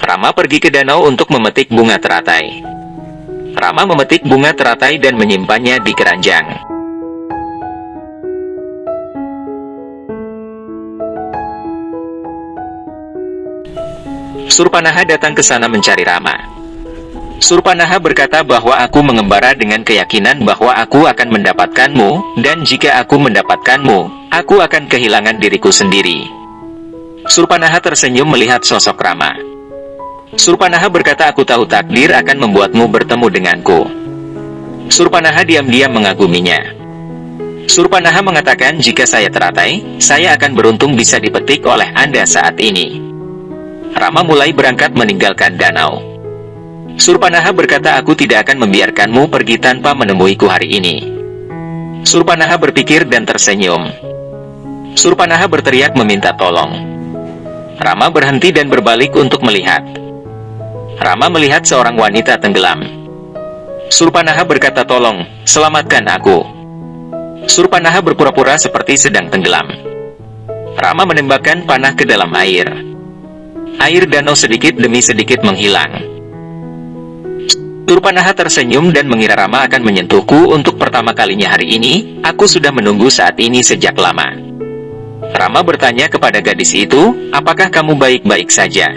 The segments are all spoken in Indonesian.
Rama pergi ke danau untuk memetik bunga teratai. Rama memetik bunga teratai dan menyimpannya di keranjang. Surpanaha datang ke sana mencari Rama. Surpanaha berkata bahwa aku mengembara dengan keyakinan bahwa aku akan mendapatkanmu, dan jika aku mendapatkanmu, aku akan kehilangan diriku sendiri. Surpanaha tersenyum melihat sosok Rama. Surpanaha berkata, aku tahu takdir akan membuatmu bertemu denganku. Surpanaha diam-diam mengaguminya. Surpanaha mengatakan, jika saya teratai, saya akan beruntung bisa dipetik oleh Anda saat ini. Rama mulai berangkat meninggalkan danau. Surpanaha berkata, aku tidak akan membiarkanmu pergi tanpa menemuiku hari ini. Surpanaha berpikir dan tersenyum. Surpanaha berteriak meminta tolong. Rama berhenti dan berbalik untuk melihat. Rama melihat seorang wanita tenggelam. Surpanaha berkata, tolong, selamatkan aku. Surpanaha berpura-pura seperti sedang tenggelam. Rama menembakkan panah ke dalam air. Air danau sedikit demi sedikit menghilang. Surpanaha tersenyum dan mengira Rama akan menyentuhku untuk pertama kalinya hari ini. Aku sudah menunggu saat ini sejak lama. Rama bertanya kepada gadis itu, apakah kamu baik-baik saja?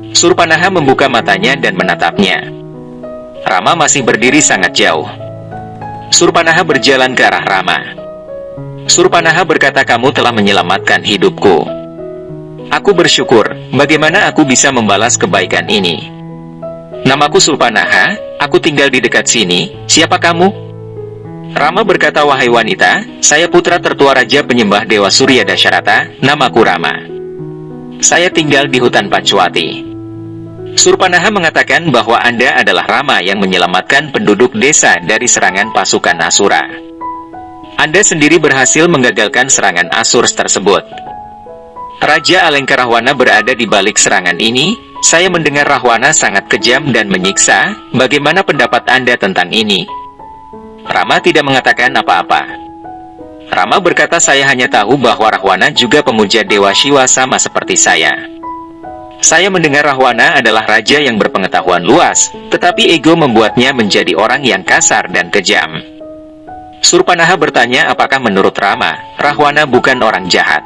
Surpanaha membuka matanya dan menatapnya. Rama masih berdiri sangat jauh. Surpanaha berjalan ke arah Rama. Surpanaha berkata, kamu telah menyelamatkan hidupku. Aku bersyukur, bagaimana aku bisa membalas kebaikan ini? Namaku Surpanaha, aku tinggal di dekat sini, siapa kamu? Rama berkata, wahai wanita, saya putra tertua Raja Penyembah Dewa Surya Dasyarata, namaku Rama. Saya tinggal di hutan Pancwati. Surpanaha mengatakan bahwa Anda adalah Rama yang menyelamatkan penduduk desa dari serangan pasukan Asura. Anda sendiri berhasil menggagalkan serangan Asurs tersebut. Raja Alengka Rahwana berada di balik serangan ini. Saya mendengar Rahwana sangat kejam dan menyiksa. Bagaimana pendapat Anda tentang ini? Rama tidak mengatakan apa-apa. Rama berkata, saya hanya tahu bahwa Rahwana juga pemuja Dewa Shiva sama seperti saya. Saya mendengar Rahwana adalah raja yang berpengetahuan luas, tetapi ego membuatnya menjadi orang yang kasar dan kejam. Surpanaha bertanya, apakah menurut Rama, Rahwana bukan orang jahat?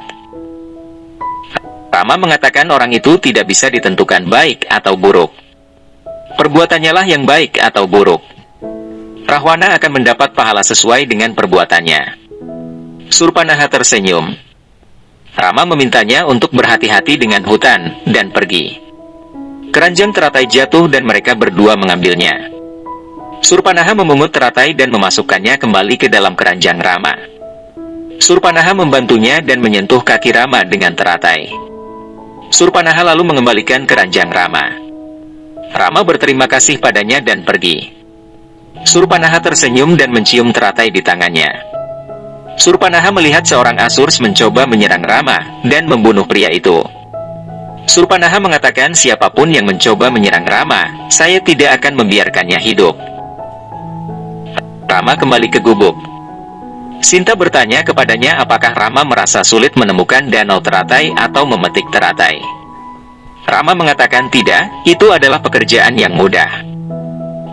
Rama mengatakan orang itu tidak bisa ditentukan baik atau buruk. Perbuatannya lah yang baik atau buruk. Rahwana akan mendapat pahala sesuai dengan perbuatannya. Surpanaha tersenyum. Rama memintanya untuk berhati-hati dengan hutan, dan pergi. Keranjang teratai jatuh dan mereka berdua mengambilnya. Surpanaha memungut teratai dan memasukkannya kembali ke dalam keranjang Rama. Surpanaha membantunya dan menyentuh kaki Rama dengan teratai. Surpanaha lalu mengembalikan keranjang Rama. Rama berterima kasih padanya dan pergi. Surpanaha tersenyum dan mencium teratai di tangannya. Surpanaha melihat seorang Asurs mencoba menyerang Rama dan membunuh pria itu. Surpanaha mengatakan, siapapun yang mencoba menyerang Rama, saya tidak akan membiarkannya hidup. Rama kembali ke gubuk. Sinta bertanya kepadanya apakah Rama merasa sulit menemukan danau teratai atau memetik teratai. Rama mengatakan tidak, itu adalah pekerjaan yang mudah.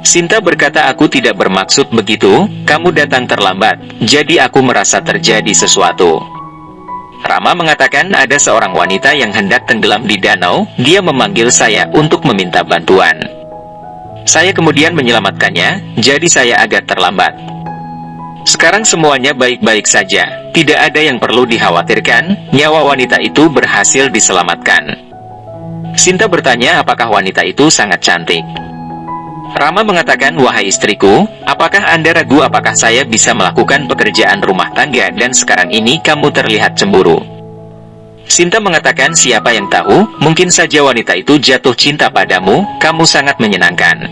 Sinta berkata, aku tidak bermaksud begitu, kamu datang terlambat, jadi aku merasa terjadi sesuatu. Rama mengatakan ada seorang wanita yang hendak tenggelam di danau, dia memanggil saya untuk meminta bantuan. Saya kemudian menyelamatkannya, jadi saya agak terlambat. Sekarang semuanya baik-baik saja, tidak ada yang perlu dikhawatirkan, nyawa wanita itu berhasil diselamatkan. Sinta bertanya apakah wanita itu sangat cantik. Rama mengatakan, wahai istriku, apakah Anda ragu apakah saya bisa melakukan pekerjaan rumah tangga dan sekarang ini kamu terlihat cemburu? Sinta mengatakan, siapa yang tahu, mungkin saja wanita itu jatuh cinta padamu, kamu sangat menyenangkan.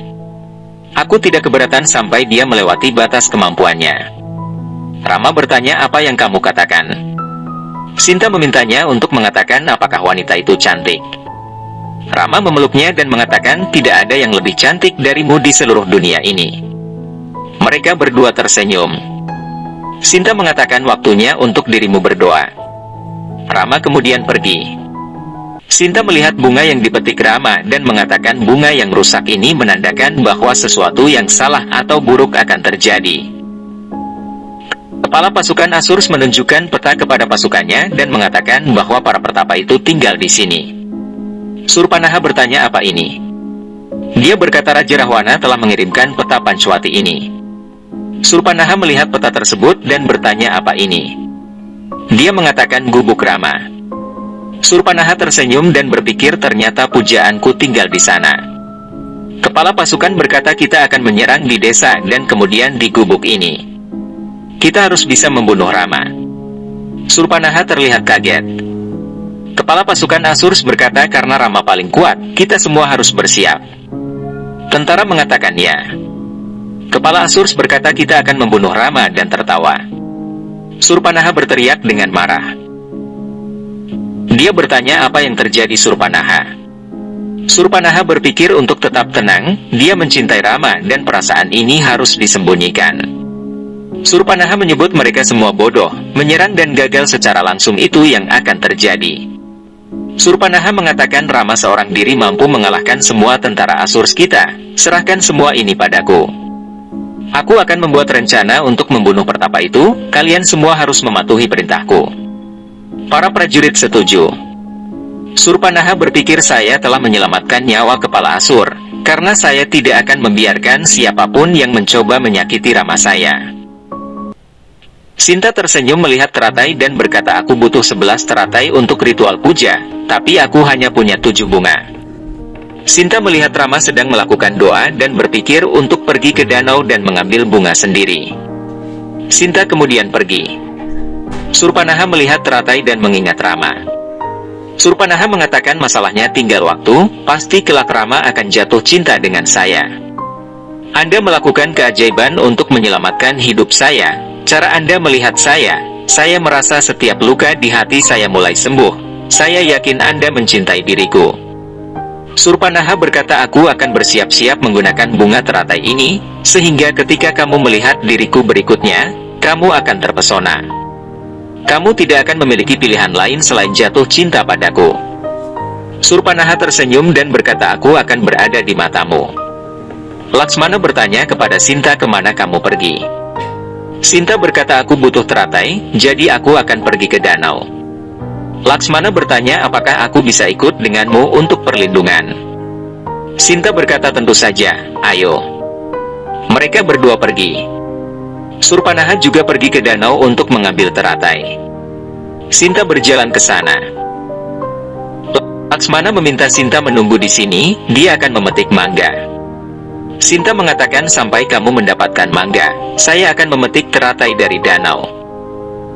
Aku tidak keberatan sampai dia melewati batas kemampuannya. Rama bertanya, apa yang kamu katakan? Sinta memintanya untuk mengatakan apakah wanita itu cantik. Rama memeluknya dan mengatakan, tidak ada yang lebih cantik darimu di seluruh dunia ini. Mereka berdua tersenyum. Sinta mengatakan, waktunya untuk dirimu berdoa. Rama kemudian pergi. Sinta melihat bunga yang dipetik Rama dan mengatakan bunga yang rusak ini menandakan bahwa sesuatu yang salah atau buruk akan terjadi. Kepala pasukan Asurs menunjukkan peta kepada pasukannya dan mengatakan bahwa para pertapa itu tinggal di sini. Surpanaha bertanya apa ini. Dia berkata Raja Rahwana telah mengirimkan peta Pancwati ini. Surpanaha melihat peta tersebut dan bertanya apa ini. Dia mengatakan gubuk Rama. Surpanaha tersenyum dan berpikir ternyata pujaanku tinggal di sana. Kepala pasukan berkata kita akan menyerang di desa dan kemudian di gubuk ini. Kita harus bisa membunuh Rama. Surpanaha terlihat kaget. Kepala pasukan Asurs berkata karena Rama paling kuat, kita semua harus bersiap. Tentara mengatakan ya. Kepala Asurs berkata kita akan membunuh Rama dan tertawa. Surpanaha berteriak dengan marah. Dia bertanya apa yang terjadi Surpanaha. Surpanaha berpikir untuk tetap tenang, dia mencintai Rama dan perasaan ini harus disembunyikan. Surpanaha menyebut mereka semua bodoh, menyerang dan gagal secara langsung itu yang akan terjadi. Surpanaha mengatakan Rama seorang diri mampu mengalahkan semua tentara Asurs kita, serahkan semua ini padaku. Aku akan membuat rencana untuk membunuh pertapa itu, kalian semua harus mematuhi perintahku. Para prajurit setuju. Surpanaha berpikir saya telah menyelamatkan nyawa kepala Asur, karena saya tidak akan membiarkan siapapun yang mencoba menyakiti Rama saya. Sinta tersenyum melihat teratai dan berkata aku butuh 11 teratai untuk ritual puja, tapi aku hanya punya 7 bunga. Sinta melihat Rama sedang melakukan doa dan berpikir untuk pergi ke danau dan mengambil bunga sendiri. Sinta kemudian pergi. Surpanaha melihat teratai dan mengingat Rama. Surpanaha mengatakan masalahnya tinggal waktu, pasti kelak Rama akan jatuh cinta dengan saya. Anda melakukan keajaiban untuk menyelamatkan hidup saya. Cara Anda melihat saya merasa setiap luka di hati saya mulai sembuh. Saya yakin Anda mencintai diriku. Surpanaha berkata aku akan bersiap-siap menggunakan bunga teratai ini, sehingga ketika kamu melihat diriku berikutnya, kamu akan terpesona. Kamu tidak akan memiliki pilihan lain selain jatuh cinta padaku. Surpanaha tersenyum dan berkata aku akan berada di matamu. Laksmana bertanya kepada Sinta kemana kamu pergi. Sinta berkata aku butuh teratai, jadi aku akan pergi ke danau. Laksmana bertanya apakah aku bisa ikut denganmu untuk perlindungan. Sinta berkata tentu saja, ayo. Mereka berdua pergi. Surpanaha juga pergi ke danau untuk mengambil teratai. Sinta berjalan ke sana. Laksmana meminta Sinta menunggu di sini, dia akan memetik mangga. Sinta mengatakan sampai kamu mendapatkan mangga, saya akan memetik teratai dari danau.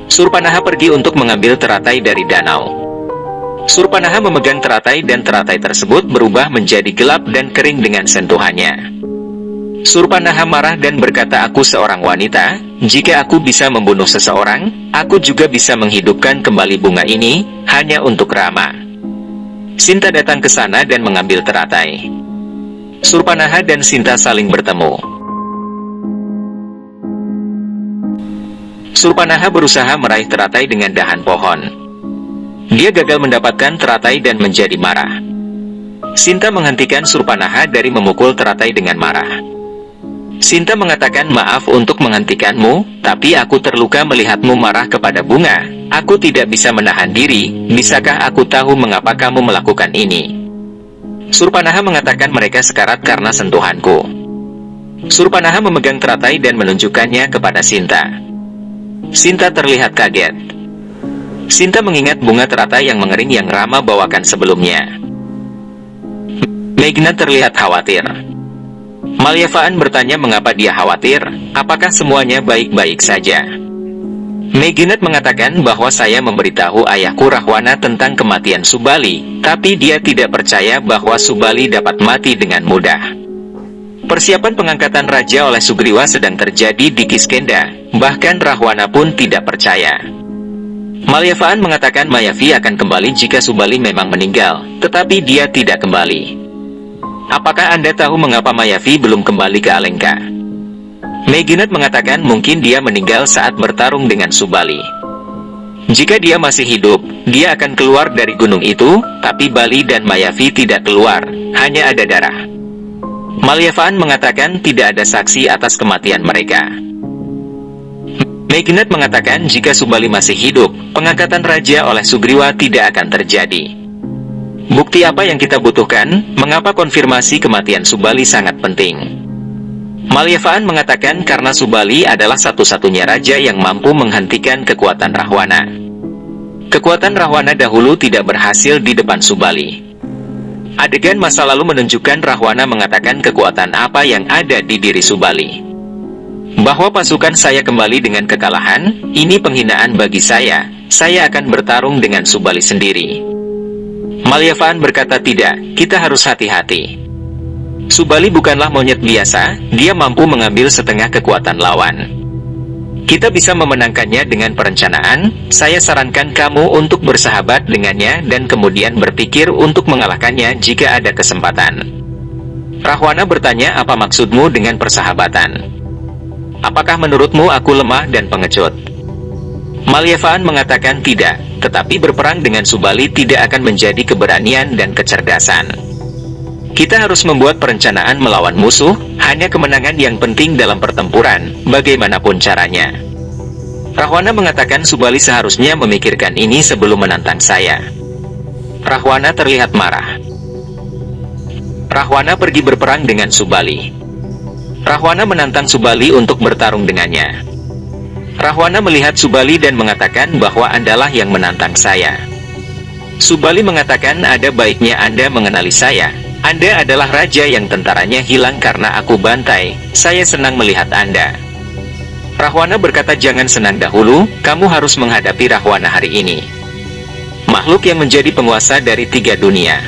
Surpanaha pergi untuk mengambil teratai dari danau. Surpanaha memegang teratai dan teratai tersebut berubah menjadi gelap dan kering dengan sentuhannya. Surpanaha marah dan berkata aku seorang wanita, jika aku bisa membunuh seseorang, aku juga bisa menghidupkan kembali bunga ini, hanya untuk Rama. Sinta datang ke sana dan mengambil teratai. Surpanaha dan Sinta saling bertemu. Surpanaha berusaha meraih teratai dengan dahan pohon. Dia gagal mendapatkan teratai dan menjadi marah. Sinta menghentikan Surpanaha dari memukul teratai dengan marah. Sinta mengatakan maaf untuk menghentikanmu, tapi aku terluka melihatmu marah kepada bunga. Aku tidak bisa menahan diri, bisakah aku tahu mengapa kamu melakukan ini? Surpanaha mengatakan mereka sekarat karena sentuhanku. Surpanaha memegang teratai dan menunjukkannya kepada Sinta. Sinta terlihat kaget. Sinta mengingat bunga teratai yang mengering yang Rama bawakan sebelumnya. Meghna terlihat khawatir. Malyavaan bertanya mengapa dia khawatir, apakah semuanya baik-baik saja. Meghna mengatakan bahwa saya memberitahu ayahku Rahwana tentang kematian Subali, tapi dia tidak percaya bahwa Subali dapat mati dengan mudah. Persiapan pengangkatan raja oleh Sugriwa sedang terjadi di Kiskenda, bahkan Rahwana pun tidak percaya. Malyavaan mengatakan Mayavi akan kembali jika Subali memang meninggal, tetapi dia tidak kembali. Apakah Anda tahu mengapa Mayavi belum kembali ke Alengka? Meghna mengatakan mungkin dia meninggal saat bertarung dengan Subali. Jika dia masih hidup, dia akan keluar dari gunung itu, tapi Bali dan Mayavi tidak keluar, hanya ada darah. Malyavaan mengatakan tidak ada saksi atas kematian mereka. Meghnad mengatakan jika Subali masih hidup, pengangkatan raja oleh Sugriwa tidak akan terjadi. Bukti apa yang kita butuhkan? Mengapa konfirmasi kematian Subali sangat penting? Malyavaan mengatakan karena Subali adalah satu-satunya raja yang mampu menghentikan kekuatan Rahwana. Kekuatan Rahwana dahulu tidak berhasil di depan Subali. Adegan masa lalu menunjukkan Rahwana mengatakan kekuatan apa yang ada di diri Subali. Bahwa pasukan saya kembali dengan kekalahan, ini penghinaan bagi saya akan bertarung dengan Subali sendiri. Malyavaan berkata tidak, kita harus hati-hati. Subali bukanlah monyet biasa, dia mampu mengambil setengah kekuatan lawan. Kita bisa memenangkannya dengan perencanaan, saya sarankan kamu untuk bersahabat dengannya dan kemudian berpikir untuk mengalahkannya jika ada kesempatan. Rahwana bertanya apa maksudmu dengan persahabatan? Apakah menurutmu aku lemah dan pengecut? Malyavaan mengatakan tidak, tetapi berperang dengan Subali tidak akan menjadi keberanian dan kecerdasan. Kita harus membuat perencanaan melawan musuh, hanya kemenangan yang penting dalam pertempuran, bagaimanapun caranya. Rahwana mengatakan Subali seharusnya memikirkan ini sebelum menantang saya. Rahwana terlihat marah. Rahwana pergi berperang dengan Subali. Rahwana menantang Subali untuk bertarung dengannya. Rahwana melihat Subali dan mengatakan bahwa Andalah yang menantang saya. Subali mengatakan ada baiknya Anda mengenali saya. Anda adalah raja yang tentaranya hilang karena aku bantai, saya senang melihat Anda. Rahwana berkata jangan senang dahulu, kamu harus menghadapi Rahwana hari ini. Makhluk yang menjadi penguasa dari 3 dunia.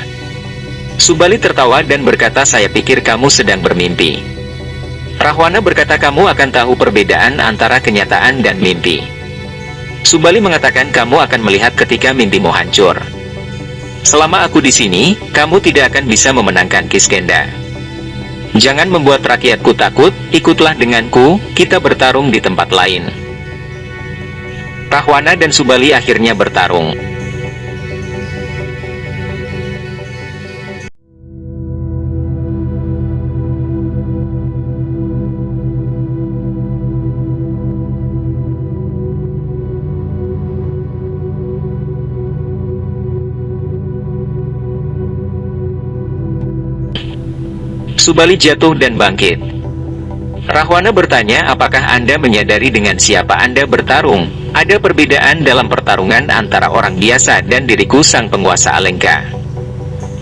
Subali tertawa dan berkata saya pikir kamu sedang bermimpi. Rahwana berkata kamu akan tahu perbedaan antara kenyataan dan mimpi. Subali mengatakan kamu akan melihat ketika mimpimu hancur. Selama aku di sini, kamu tidak akan bisa memenangkan Kiskendha. Jangan membuat rakyatku takut, ikutlah denganku, kita bertarung di tempat lain. Rahwana dan Subali akhirnya bertarung. Subali jatuh dan bangkit. Rahwana bertanya apakah Anda menyadari dengan siapa Anda bertarung? Ada perbedaan dalam pertarungan antara orang biasa dan diriku sang penguasa Alengka.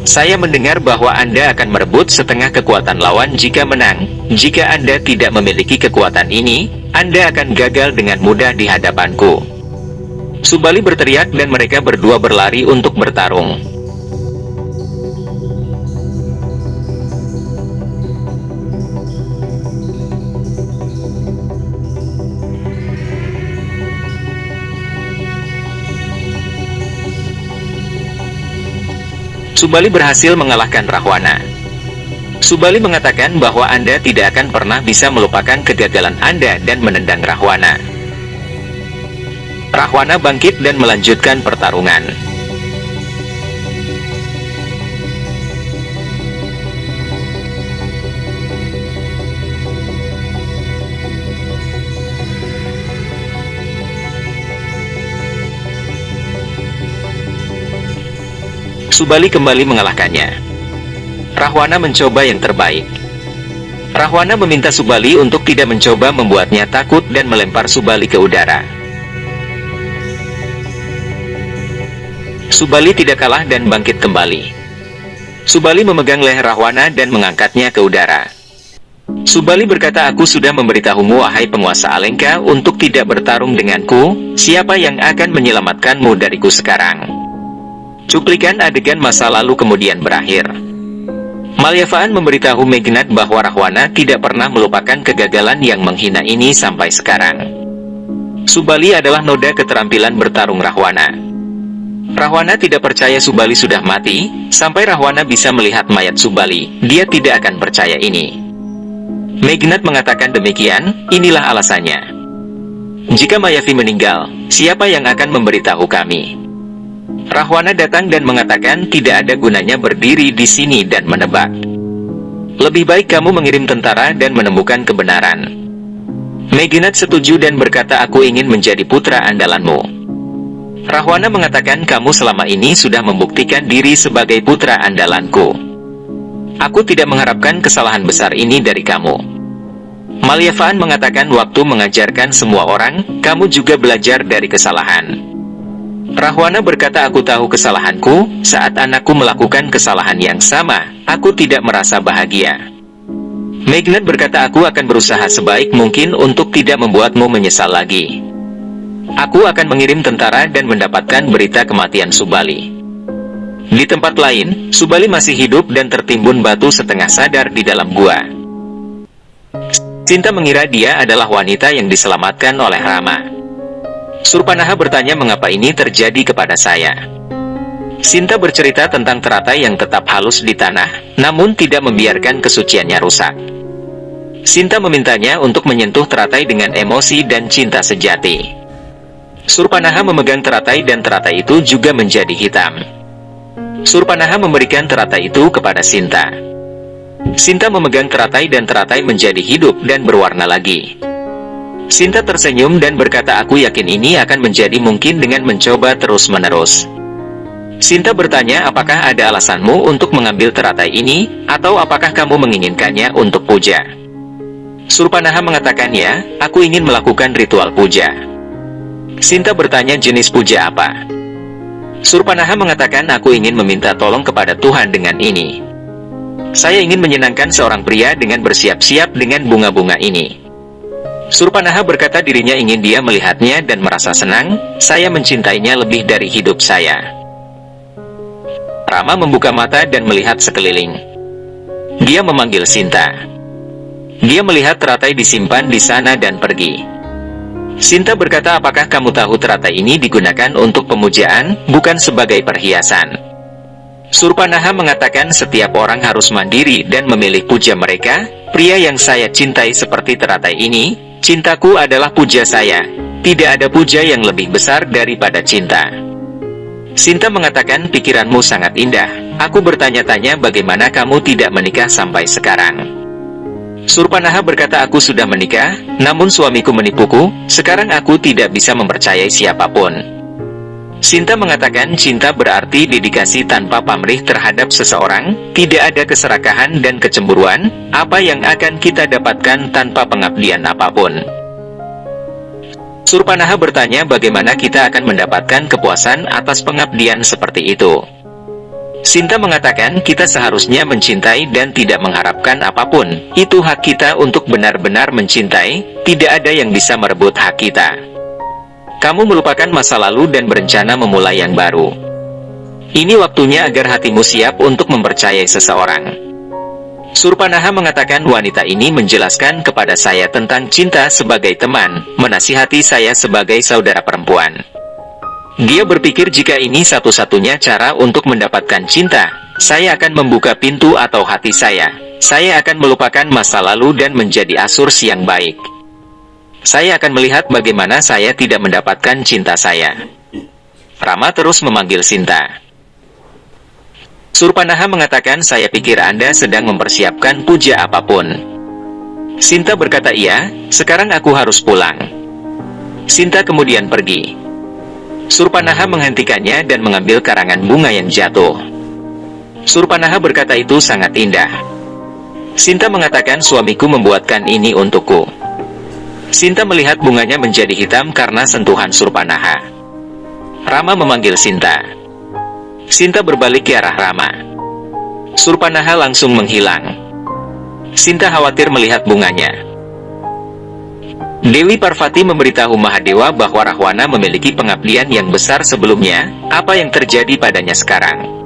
Saya mendengar bahwa Anda akan merebut setengah kekuatan lawan jika menang. Jika Anda tidak memiliki kekuatan ini, Anda akan gagal dengan mudah di hadapanku. Subali berteriak dan mereka berdua berlari untuk bertarung. Subali berhasil mengalahkan Rahwana. Subali mengatakan bahwa Anda tidak akan pernah bisa melupakan kegagalan Anda dan menendang Rahwana. Rahwana bangkit dan melanjutkan pertarungan. Subali kembali mengalahkannya. Rahwana mencoba yang terbaik. Rahwana meminta Subali untuk tidak mencoba membuatnya takut dan melempar Subali ke udara. Subali tidak kalah dan bangkit kembali. Subali memegang leher Rahwana dan mengangkatnya ke udara. Subali berkata aku sudah memberitahumu wahai penguasa Alengka untuk tidak bertarung denganku, siapa yang akan menyelamatkanmu dariku sekarang? Cuplikan adegan masa lalu kemudian berakhir. Malyavaan memberitahu Meghnad bahwa Rahwana tidak pernah melupakan kegagalan yang menghina ini sampai sekarang. Subali adalah noda keterampilan bertarung Rahwana. Rahwana tidak percaya Subali sudah mati, sampai Rahwana bisa melihat mayat Subali, dia tidak akan percaya ini. Meghnad mengatakan demikian, inilah alasannya. Jika Mayavi meninggal, siapa yang akan memberitahu kami? Rahwana datang dan mengatakan tidak ada gunanya berdiri di sini dan menebak. Lebih baik kamu mengirim tentara dan menemukan kebenaran. Meginat setuju dan berkata, aku ingin menjadi putra andalanmu. Rahwana mengatakan, kamu selama ini sudah membuktikan diri sebagai putra andalanku. Aku tidak mengharapkan kesalahan besar ini dari kamu. Malyavaan mengatakan, waktu mengajarkan semua orang, kamu juga belajar dari kesalahan. Rahwana berkata, aku tahu kesalahanku, saat anakku melakukan kesalahan yang sama, aku tidak merasa bahagia. Meginat berkata, aku akan berusaha sebaik mungkin untuk tidak membuatmu menyesal lagi. Aku akan mengirim tentara dan mendapatkan berita kematian Subali. Di tempat lain, Subali masih hidup dan tertimbun batu setengah sadar di dalam gua. Sinta mengira dia adalah wanita yang diselamatkan oleh Rama. Surpanaha bertanya, mengapa ini terjadi kepada saya? Sinta bercerita tentang teratai yang tetap halus di tanah, namun tidak membiarkan kesuciannya rusak. Sinta memintanya untuk menyentuh teratai dengan emosi dan cinta sejati. Surpanaha memegang teratai dan teratai itu juga menjadi hitam. Surpanaha memberikan teratai itu kepada Sinta. Sinta memegang teratai dan teratai menjadi hidup dan berwarna lagi. Sinta tersenyum dan berkata, aku yakin ini akan menjadi mungkin dengan mencoba terus-menerus. Sinta bertanya, apakah ada alasanmu untuk mengambil teratai ini, atau apakah kamu menginginkannya untuk puja? Surpanaha mengatakan, ya, aku ingin melakukan ritual puja. Sinta bertanya, jenis puja apa? Surpanaha mengatakan, aku ingin meminta tolong kepada Tuhan dengan ini. Saya ingin menyenangkan seorang pria dengan bersiap-siap dengan bunga-bunga ini. Surpanaha berkata dirinya ingin dia melihatnya dan merasa senang, saya mencintainya lebih dari hidup saya. Rama membuka mata dan melihat sekeliling. Dia memanggil Sinta. Dia melihat teratai disimpan di sana dan pergi. Sinta berkata, apakah kamu tahu teratai ini digunakan untuk pemujaan, bukan sebagai perhiasan? Surpanaha mengatakan, setiap orang harus mandiri dan memilih puja mereka. Pria yang saya cintai seperti teratai ini, cintaku adalah puja saya. Tidak ada puja yang lebih besar daripada cinta. Sinta mengatakan, pikiranmu sangat indah. Aku bertanya-tanya bagaimana kamu tidak menikah sampai sekarang. Surpanaha berkata, aku sudah menikah, namun suamiku menipuku. Sekarang aku tidak bisa mempercayai siapapun. Sinta mengatakan, cinta berarti dedikasi tanpa pamrih terhadap seseorang, tidak ada keserakahan dan kecemburuan, apa yang akan kita dapatkan tanpa pengabdian apapun. Surpanaha bertanya, bagaimana kita akan mendapatkan kepuasan atas pengabdian seperti itu? Sinta mengatakan, kita seharusnya mencintai dan tidak mengharapkan apapun, itu hak kita untuk benar-benar mencintai, tidak ada yang bisa merebut hak kita. Kamu melupakan masa lalu dan berencana memulai yang baru. Ini waktunya agar hatimu siap untuk mempercayai seseorang. Surpanaha mengatakan, wanita ini menjelaskan kepada saya tentang cinta sebagai teman, menasihati saya sebagai saudara perempuan. Dia berpikir jika ini satu-satunya cara untuk mendapatkan cinta, saya akan membuka pintu atau hati saya akan melupakan masa lalu dan menjadi asurs yang baik. Saya akan melihat bagaimana saya tidak mendapatkan cinta saya. Rama terus memanggil Sinta. Surpanaha mengatakan, saya pikir Anda sedang mempersiapkan puja apapun. Sinta berkata, iya, sekarang aku harus pulang. Sinta kemudian pergi. Surpanaha menghentikannya dan mengambil karangan bunga yang jatuh. Surpanaha berkata, itu sangat indah. Sinta mengatakan, suamiku membuatkan ini untukku. Sinta melihat bunganya menjadi hitam karena sentuhan Surpanaha. Rama memanggil Sinta. Sinta berbalik ke arah Rama. Surpanaha langsung menghilang. Sinta khawatir melihat bunganya. Dewi Parvati memberitahu Mahadewa bahwa Rahwana memiliki pengabdian yang besar sebelumnya. Apa yang terjadi padanya sekarang?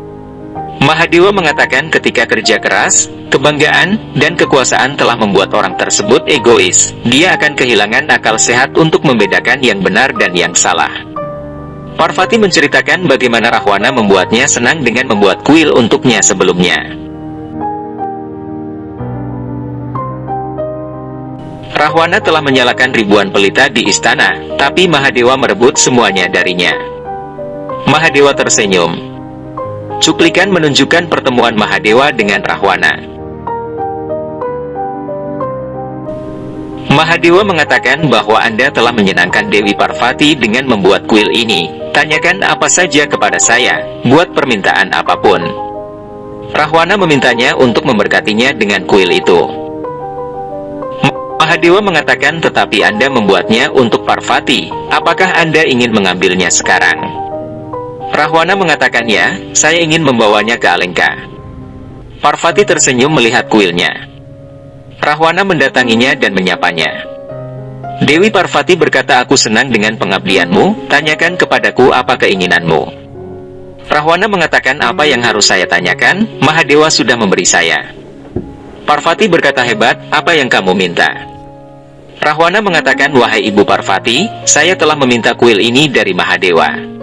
Mahadewa mengatakan, ketika kerja keras, kebanggaan, dan kekuasaan telah membuat orang tersebut egois, dia akan kehilangan akal sehat untuk membedakan yang benar dan yang salah. Parvati menceritakan bagaimana Rahwana membuatnya senang dengan membuat kuil untuknya sebelumnya. Rahwana telah menyalakan ribuan pelita di istana, tapi Mahadewa merebut semuanya darinya. Mahadewa tersenyum. Cuplikan menunjukkan pertemuan Mahadewa dengan Rahwana. Mahadewa mengatakan bahwa Anda telah menyenangkan Dewi Parvati dengan membuat kuil ini. Tanyakan apa saja kepada saya, buat permintaan apapun. Rahwana memintanya untuk memberkatinya dengan kuil itu. Mahadewa mengatakan, tetapi Anda membuatnya untuk Parvati, apakah Anda ingin mengambilnya sekarang? Rahwana mengatakan, ya, saya ingin membawanya ke Alengka. Parvati tersenyum melihat kuilnya. Rahwana mendatanginya dan menyapanya. Dewi Parvati berkata, aku senang dengan pengabdianmu, tanyakan kepadaku apa keinginanmu. Rahwana mengatakan, apa yang harus saya tanyakan, Mahadewa sudah memberi saya. Parvati berkata, hebat, apa yang kamu minta? Rahwana mengatakan, wahai Ibu Parvati, saya telah meminta kuil ini dari Mahadewa.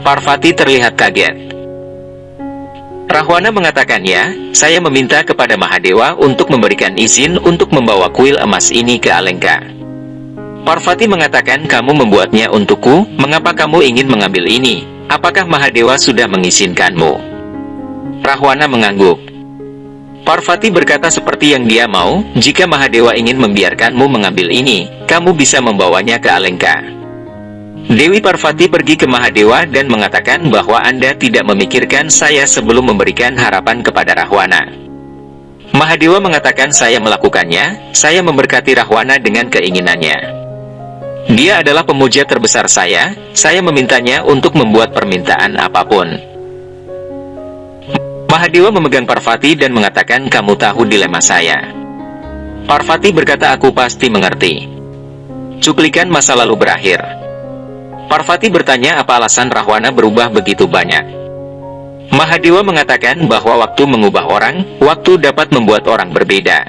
Parvati terlihat kaget. Rahwana mengatakan, ya, saya meminta kepada Mahadewa untuk memberikan izin untuk membawa kuil emas ini ke Alengka. Parvati mengatakan, kamu membuatnya untukku, mengapa kamu ingin mengambil ini? Apakah Mahadewa sudah mengizinkanmu? Rahwana mengangguk. Parvati berkata seperti yang dia mau, jika Mahadewa ingin membiarkanmu mengambil ini, kamu bisa membawanya ke Alengka. Dewi Parvati pergi ke Mahadewa dan mengatakan bahwa Anda tidak memikirkan saya sebelum memberikan harapan kepada Rahwana. Mahadewa mengatakan, saya melakukannya, saya memberkati Rahwana dengan keinginannya. Dia adalah pemuja terbesar saya memintanya untuk membuat permintaan apapun. Mahadewa memegang Parvati dan mengatakan, kamu tahu dilema saya. Parvati berkata, aku pasti mengerti. Cuplikan masa lalu berakhir. Parvati bertanya apa alasan Rahwana berubah begitu banyak. Mahadewa mengatakan bahwa waktu mengubah orang, waktu dapat membuat orang berbeda.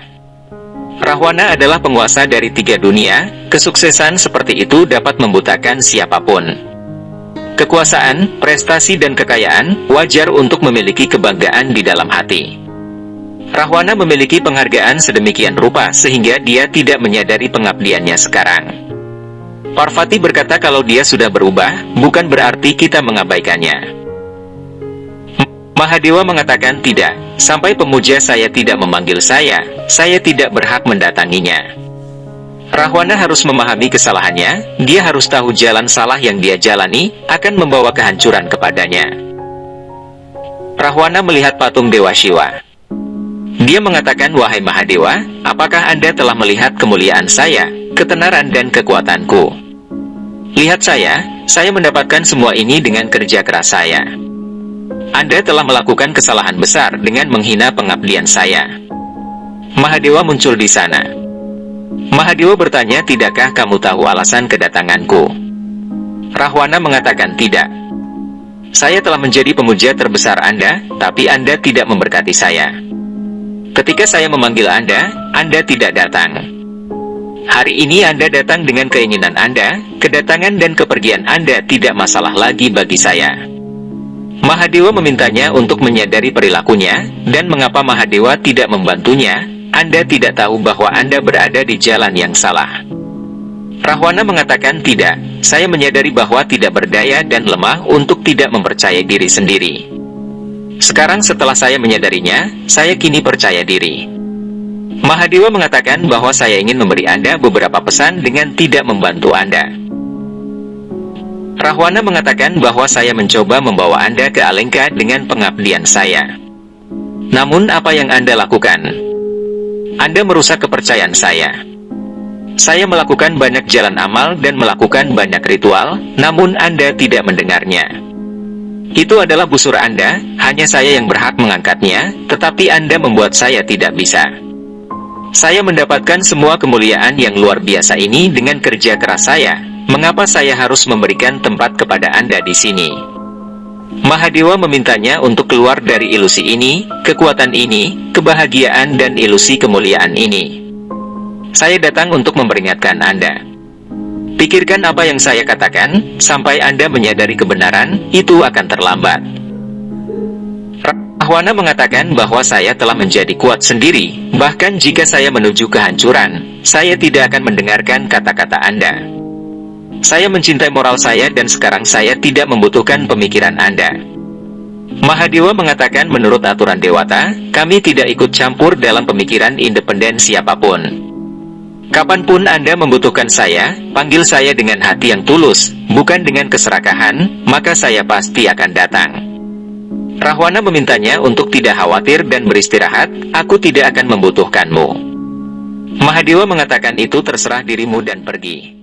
Rahwana adalah penguasa dari 3 dunia, kesuksesan seperti itu dapat membutakan siapapun. Kekuasaan, prestasi dan kekayaan, wajar untuk memiliki kebanggaan di dalam hati. Rahwana memiliki penghargaan sedemikian rupa sehingga dia tidak menyadari pengabdiannya sekarang. Parvati berkata kalau dia sudah berubah, bukan berarti kita mengabaikannya. Mahadewa mengatakan tidak, sampai pemuja saya tidak memanggil saya tidak berhak mendatanginya. Rahwana harus memahami kesalahannya, dia harus tahu jalan salah yang dia jalani, akan membawa kehancuran kepadanya. Rahwana melihat patung Dewa Shiva. Dia mengatakan, wahai Mahadewa, apakah Anda telah melihat kemuliaan saya, ketenaran dan kekuatanku? Lihat saya mendapatkan semua ini dengan kerja keras saya. Anda telah melakukan kesalahan besar dengan menghina pengabdian saya. Mahadewa muncul di sana. Mahadewa bertanya, tidakkah kamu tahu alasan kedatanganku? Rahwana mengatakan, tidak. Saya telah menjadi pemuja terbesar Anda, tapi Anda tidak memberkati saya. Ketika saya memanggil Anda tidak datang. Hari ini Anda datang dengan keinginan Anda, kedatangan dan kepergian Anda tidak masalah lagi bagi saya. Mahadewa memintanya untuk menyadari perilakunya, dan mengapa Mahadewa tidak membantunya, Anda tidak tahu bahwa Anda berada di jalan yang salah. Rahwana mengatakan tidak, saya menyadari bahwa tidak berdaya dan lemah untuk tidak mempercayai diri sendiri. Sekarang setelah saya menyadarinya, saya kini percaya diri. Mahadewa mengatakan bahwa saya ingin memberi Anda beberapa pesan dengan tidak membantu Anda. Rahwana mengatakan bahwa saya mencoba membawa Anda ke Alengka dengan pengabdian saya. Namun apa yang Anda lakukan? Anda merusak kepercayaan saya. Saya melakukan banyak jalan amal dan melakukan banyak ritual, namun Anda tidak mendengarnya. Itu adalah busur Anda, hanya saya yang berhak mengangkatnya, tetapi Anda membuat saya tidak bisa. Saya mendapatkan semua kemuliaan yang luar biasa ini dengan kerja keras saya. Mengapa saya harus memberikan tempat kepada Anda di sini? Mahadewa memintanya untuk keluar dari ilusi ini, kekuatan ini, kebahagiaan dan ilusi kemuliaan ini. Saya datang untuk memperingatkan Anda. Pikirkan apa yang saya katakan, sampai Anda menyadari kebenaran, itu akan terlambat. Rahwana mengatakan bahwa saya telah menjadi kuat sendiri, bahkan jika saya menuju kehancuran, saya tidak akan mendengarkan kata-kata Anda. Saya mencintai moral saya dan sekarang saya tidak membutuhkan pemikiran Anda. Mahadewa mengatakan menurut aturan Dewata, kami tidak ikut campur dalam pemikiran independen siapapun. Kapanpun Anda membutuhkan saya, panggil saya dengan hati yang tulus, bukan dengan keserakahan, maka saya pasti akan datang. Rahwana memintanya untuk tidak khawatir dan beristirahat, aku tidak akan membutuhkanmu. Mahadewa mengatakan itu terserah dirimu dan pergi.